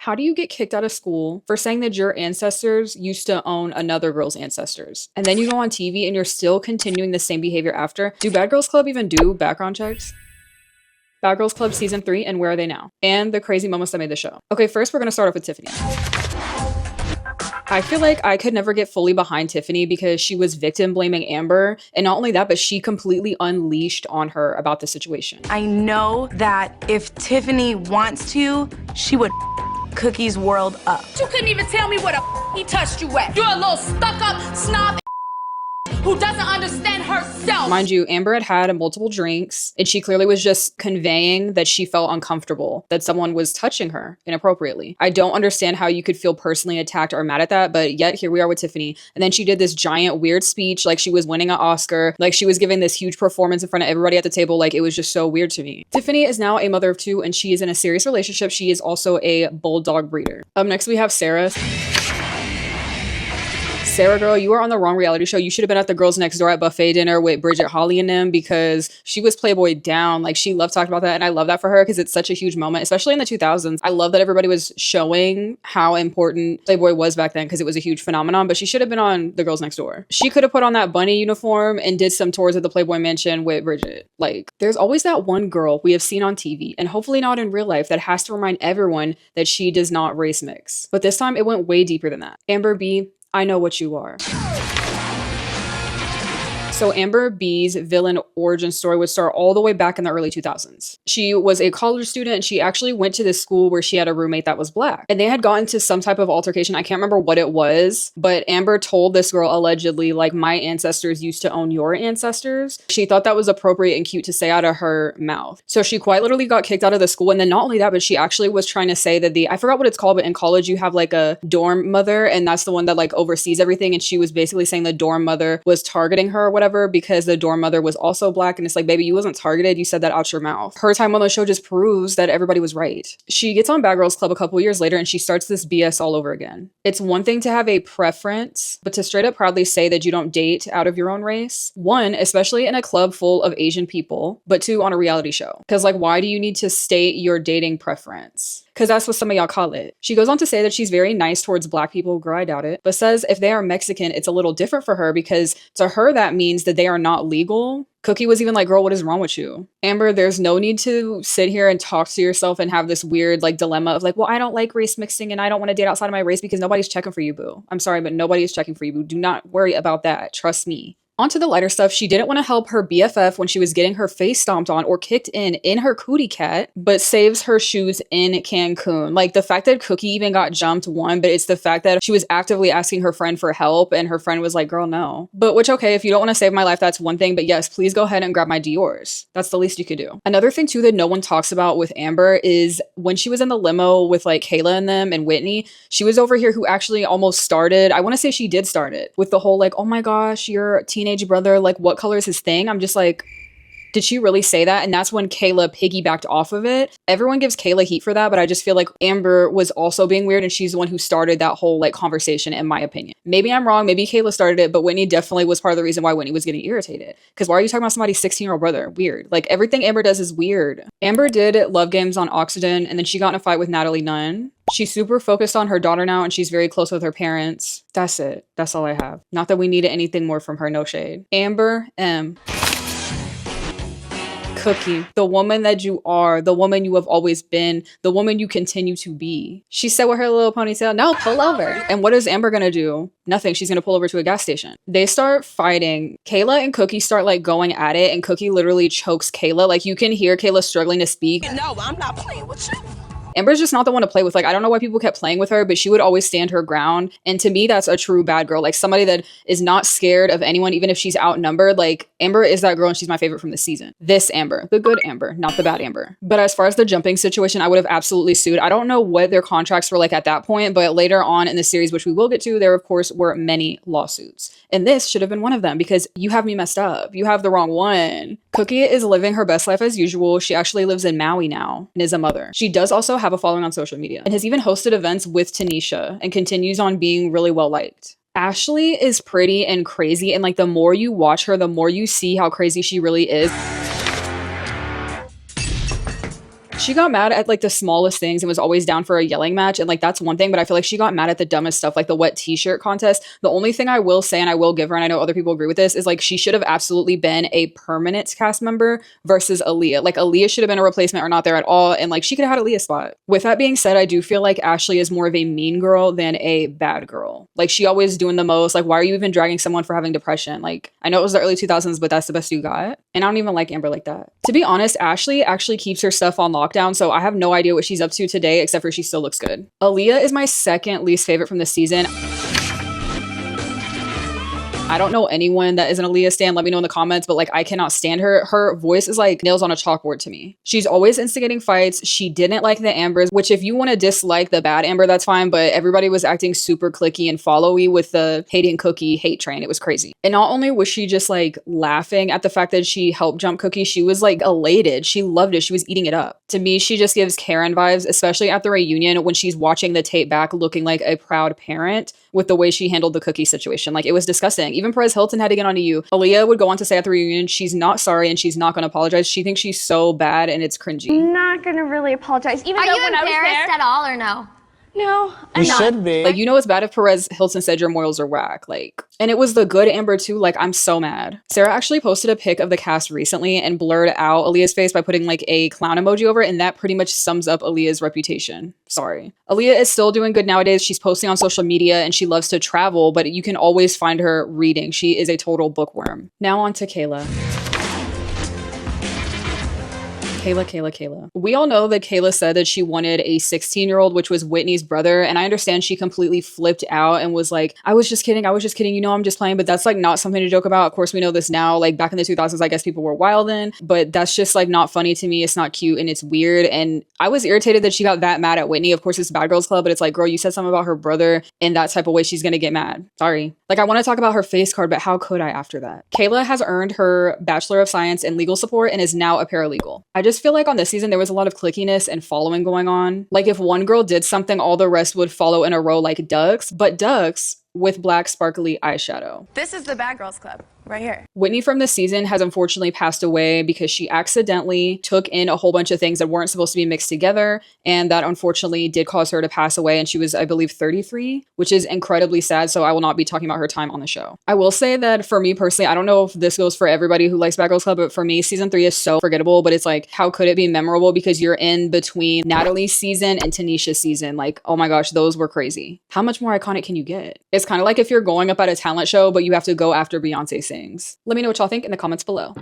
How do you get kicked out of school for saying that your ancestors used to own another girl's ancestors? And then you go on TV and you're still continuing the same behavior after? Do Bad Girls Club even do background checks? Bad Girls Club season 3, and where are they now? And the crazy moments that made the show. Okay, first we're gonna start off with Tiffany. I feel like I could never get fully behind Tiffany because she was victim blaming Amber. And not only that, but she completely unleashed on her about the situation. I know that if Tiffany wants to, she would Cookie's world up. You couldn't even tell me what he touched you at. You're a little stuck-up snob who doesn't understand herself. Mind you, Amber had multiple drinks, and she clearly was just conveying that she felt uncomfortable, that someone was touching her inappropriately. I don't understand how you could feel personally attacked or mad at that, but yet here we are with Tiffany. And then she did this giant weird speech like she was winning an Oscar, like she was giving this huge performance in front of everybody at the table. Like, it was just so weird to me. Tiffany is now a mother of 2, and she is in a serious relationship. She is also a bulldog breeder. Up next, we have Sarah. Sarah, girl, you are on the wrong reality show. You should have been at the Girls Next Door at buffet dinner with Bridget, Holly, and them, because she was Playboy down. Like, she loved talking about that, and I love that for her because it's such a huge moment, especially in the 2000s. I love that everybody was showing how important Playboy was back then because it was a huge phenomenon, but she should have been on the Girls Next Door. She could have put on that bunny uniform and did some tours of the Playboy Mansion with Bridget. Like, there's always that one girl we have seen on TV, and hopefully not in real life, that has to remind everyone that she does not race mix. But this time, it went way deeper than that. Amber B, I know what you are. So Amber B's villain origin story would start all the way back in the early 2000s. She was a college student, and she actually went to this school where she had a roommate that was Black. And they had gotten to some type of altercation. I can't remember what it was, but Amber told this girl allegedly, like, my ancestors used to own your ancestors. She thought that was appropriate and cute to say out of her mouth. So she quite literally got kicked out of the school. And then not only that, but she actually was trying to say that I forgot what it's called, but in college you have like a dorm mother, and that's the one that like oversees everything. And she was basically saying the dorm mother was targeting her or whatever, because the dorm mother was also Black. And it's like, baby, you wasn't targeted. You said that out your mouth. Her time on the show just proves that everybody was right. She gets on Bad Girls Club a couple years later, and she starts this BS all over again. It's one thing to have a preference, but to straight up proudly say that you don't date out of your own race. 1, especially in a club full of Asian people, but 2, on a reality show. Because like, why do you need to state your dating preference? Because that's what some of y'all call it. She goes on to say that she's very nice towards Black people. Girl, I doubt it. But says if they are Mexican, it's a little different for her, because to her that means that they are not legal. Cookie was even like, girl, what is wrong with you? Amber, there's no need to sit here and talk to yourself and have this weird like dilemma of like, well, I don't like race mixing and I don't want to date outside of my race, because nobody's checking for you, boo. I'm sorry, but nobody is checking for you, boo. Do not worry about that. Trust me. Onto the lighter stuff, she didn't want to help her BFF when she was getting her face stomped on or kicked in her cootie cat, but saves her shoes in Cancun. Like, the fact that Cookie even got jumped, one, but it's the fact that she was actively asking her friend for help, and her friend was like, girl, no. But which, okay, if you don't want to save my life, that's one thing, but yes, please go ahead and grab my Dior's. That's the least you could do. Another thing too that no one talks about with Amber is when she was in the limo with like Kayla and them and Whitney, she was over here who actually almost started, I want to say she did start it, with the whole like, oh my gosh, your teenage brother, like what color is his thing? I'm just like, did she really say that? And that's when Kayla piggybacked off of it. Everyone gives Kayla heat for that, but I just feel like Amber was also being weird, and she's the one who started that whole like conversation, in my opinion. Maybe I'm wrong, maybe Kayla started it, but Whitney definitely was part of the reason why Whitney was getting irritated. Because why are you talking about somebody's 16-year-old brother? Weird. Like, everything Amber does is weird. Amber did Love Games on Oxygen, and then she got in a fight with Natalie Nunn. She's super focused on her daughter now, and she's very close with her parents. That's it. That's all I have. Not that we needed anything more from her, no shade. Amber M. Cookie, the woman that you are, the woman you have always been, the woman you continue to be. She said with her little ponytail, no, pull over. And what is Amber gonna do? Nothing. She's gonna pull over to a gas station. They start fighting. Kayla and Cookie start like going at it, and Cookie literally chokes Kayla. Like, you can hear Kayla struggling to speak. No, I'm not playing with you. Amber's just not the one to play with. Like, I don't know why people kept playing with her, but she would always stand her ground. And to me, that's a true bad girl. Like, somebody that is not scared of anyone, even if she's outnumbered. Like, Amber is that girl, and she's my favorite from this season. This Amber, the good Amber, not the bad Amber. But as far as the jumping situation, I would have absolutely sued. I don't know what their contracts were like at that point, but later on in the series, which we will get to, there of course were many lawsuits. And this should have been one of them, because you have me messed up. You have the wrong one. Cookie is living her best life as usual. She actually lives in Maui now and is a mother. She does also have a following on social media and has even hosted events with Tanisha and continues on being really well liked. Ashley is pretty and crazy, and like, the more you watch her, the more you see how crazy she really is. She got mad at like the smallest things and was always down for a yelling match. And like, that's one thing, but I feel like she got mad at the dumbest stuff, like the wet t-shirt contest. The only thing I will say, and I will give her, and I know other people agree with this, is like, she should have absolutely been a permanent cast member versus Aaliyah. Like, Aaliyah should have been a replacement or not there at all. And like, she could have had Aaliyah's spot. With that being said, I do feel like Ashley is more of a mean girl than a bad girl. Like, she always doing the most. Like, why are you even dragging someone for having depression? Like, I know it was the early 2000s, but that's the best you got. And I don't even like Amber like that. To be honest, Ashley actually keeps her stuff on lockdown, so I have no idea what she's up to today, except for she still looks good. Aaliyah is my second least favorite from the season. I don't know anyone that is an Aaliyah stan. Let me know in the comments, but like, I cannot stand her. Her voice is like nails on a chalkboard to me. She's always instigating fights. She didn't like the Ambers, which if you want to dislike the bad Amber, that's fine. But everybody was acting super cliquey and followy with the hating Cookie hate train. It was crazy. And not only was she just like laughing at the fact that she helped jump Cookie, she was like elated. She loved it. She was eating it up. To me, she just gives Karen vibes, especially at the reunion when she's watching the tape back looking like a proud parent with the way she handled the Cookie situation. Like, it was disgusting. Even Perez Hilton had to get on to you. Aaliyah would go on to say at the reunion, she's not sorry and she's not going to apologize. She thinks she's so bad and it's cringy. I'm not going to really apologize. Even Are though you when I was embarrassed there, at all or no? no, I'm You not. should be. Like, you know, it's bad if Perez Hilton said your morals are whack. Like, and it was the good Amber too. Like, I'm so mad. Sarah actually posted a pic of the cast recently and blurred out Aaliyah's face by putting like a clown emoji over it. And that pretty much sums up Aaliyah's reputation. Sorry. Aaliyah is still doing good nowadays. She's posting on social media and she loves to travel, but you can always find her reading. She is a total bookworm. Now on to Kayla. Kayla. We all know that Kayla said that she wanted a 16-year-old, which was Whitney's brother. And I understand she completely flipped out and was like, I was just kidding. You know, I'm just playing. But that's like not something to joke about. Of course, we know this now. Like, back in the 2000s, I guess people were wild then. But that's just like not funny to me. It's not cute and it's weird. And I was irritated that she got that mad at Whitney. Of course, it's Bad Girls Club, but it's like, girl, you said something about her brother in that type of way. She's going to get mad. Sorry. Like, I want to talk about her face card, but how could I after that? Kayla has earned her Bachelor of Science in legal support and is now a paralegal. I just feel like on this season, there was a lot of clickiness and following going on. Like, if one girl did something, all the rest would follow in a row like ducks, but ducks with black sparkly eyeshadow. This is the Bad Girls Club right here. Whitney from this season has unfortunately passed away because she accidentally took in a whole bunch of things that weren't supposed to be mixed together. And that unfortunately did cause her to pass away. And she was, I believe, 33, which is incredibly sad. So I will not be talking about her time on the show. I will say that for me personally, I don't know if this goes for everybody who likes Bad Girls Club, but for me, season 3 is so forgettable. But it's like, how could it be memorable? Because you're in between Natalie's season and Tanisha's season. Like, oh my gosh, those were crazy. How much more iconic can you get? It's kind of like if you're going up at a talent show, but you have to go after Beyonce sings. Let me know what y'all think in the comments below.